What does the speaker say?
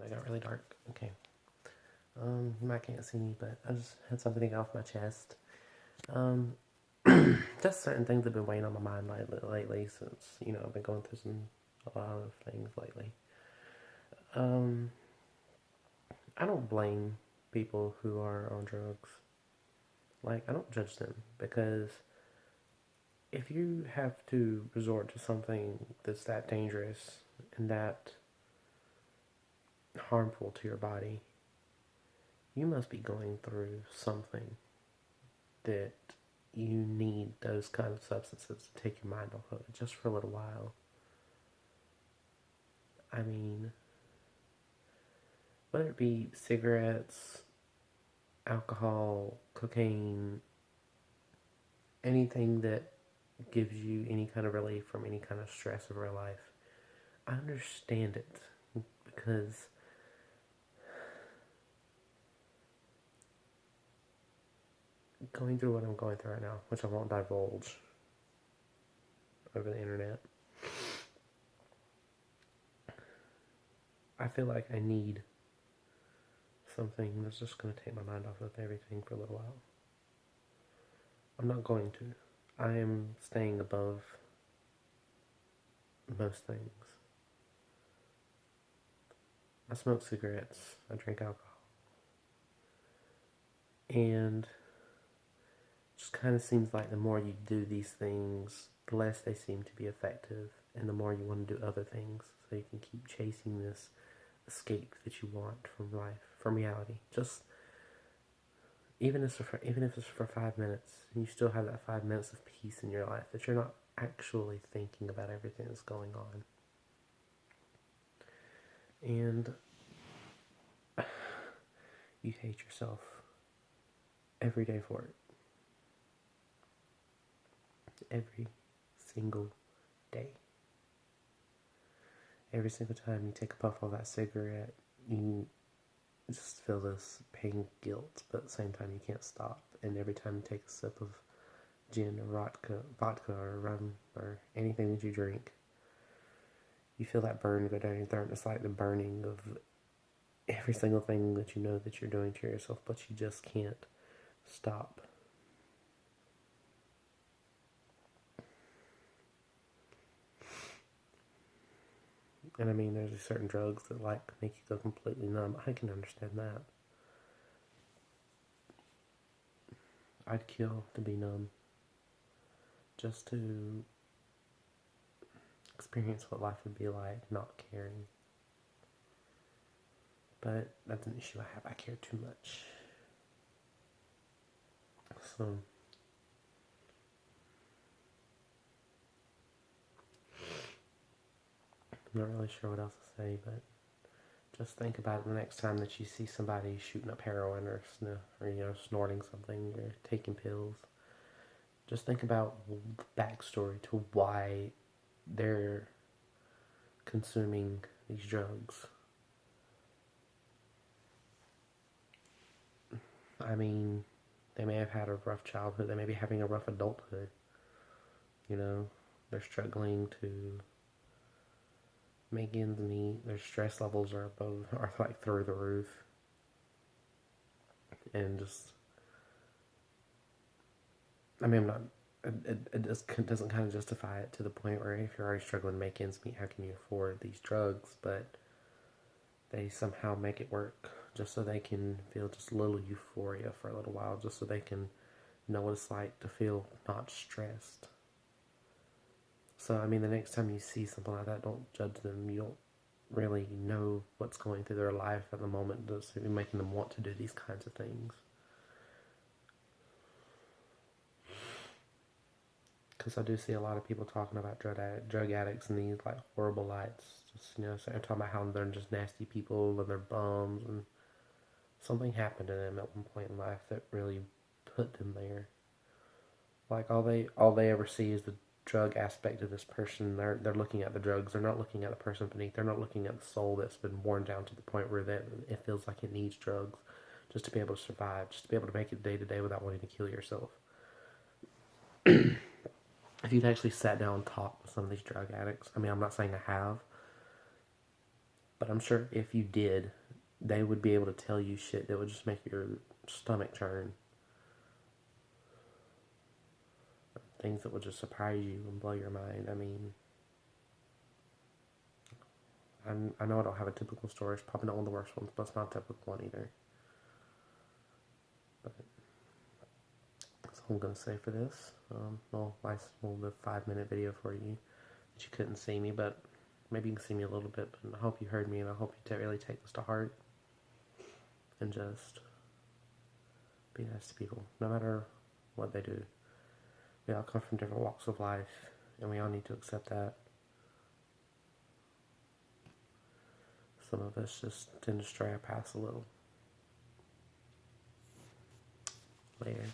It got really dark. Okay. You might can't see me, but I just had something to get off my chest. Um, just certain things have been weighing on my mind lately since, I've been going through a lot of things lately. Um, I don't blame people who are on drugs. Like, I don't judge them because if you have to resort to something that's that dangerous and that harmful to your body, you must be going through something that you need those kind of substances to take your mind off of it just for a little while. I mean, whether it be cigarettes, alcohol, cocaine, anything that gives you any kind of relief from any kind of stress of real life, I understand it because going through what I'm going through right now, which I won't divulge over the internet, I feel like I need something that's just going to take my mind off of everything for a little while. I'm not going to. I am staying above most things. I smoke cigarettes. I drink alcohol. And it just kind of seems like the more you do these things, the less they seem to be effective, and the more you want to do other things so you can keep chasing this escape that you want from life, from reality. Just even if it's for 5 minutes, you still have that 5 minutes of peace in your life that you're not actually thinking about everything that's going on. And you hate yourself every day for it. Every single day. Every single time you take a puff of that cigarette, you just feel this pain, guilt, but at the same time you can't stop. And every time you take a sip of gin or vodka or rum or anything that you drink, you feel that burn go down your throat. It's like the burning of every single thing that you know that you're doing to yourself, but you just can't stop. And I mean, there's certain drugs that like make you go completely numb. I can understand that. I'd kill to be numb, just to experience what life would be like not caring. But that's an issue I have. I care too much. So I'm not really sure what else to say, but just think about it the next time that you see somebody shooting up heroin or snorting something or taking pills. Just think about the backstory to why they're consuming these drugs. I mean, they may have had a rough childhood. They may be having a rough adulthood. They're struggling to make ends meet. Their stress levels are like through the roof, and just, I mean, I'm not. It just doesn't kind of justify it to the point where if you're already struggling to make ends meet, how can you afford these drugs? But they somehow make it work just so they can feel just a little euphoria for a little while, just so they can know what it's like to feel not stressed. So, I mean, the next time you see something like that, don't judge them. You don't really know what's going through their life at the moment that's making them want to do these kinds of things. Because I do see a lot of people talking about drug addicts in these like horrible lights. Just so they're talking about how they're just nasty people and they're bums, and something happened to them at one point in life that really put them there. Like all they ever see is the drug aspect of this person. They're looking at the drugs. They're not looking at the person beneath. They're not looking at the soul that's been worn down to the point where it feels like it needs drugs just to be able to survive, just to be able to make it day to day without wanting to kill yourself. If you'd actually sat down and talked with some of these drug addicts, I mean, I'm not saying I have, But I'm sure if you did, they would be able to tell you shit that would just make your stomach churn. Things that would just surprise you and blow your mind. I mean, I know I don't have a typical story. It's probably not one of the worst ones, but it's not a typical one either. But that's all I'm going to say for this. Nice little 5-minute video for you that you couldn't see me, but maybe you can see me a little bit. But I hope you heard me, and I hope you really take this to heart and just be nice to people, no matter what they do. We all come from different walks of life, and we all need to accept that. Some of us just tend to stray our paths a little. Later.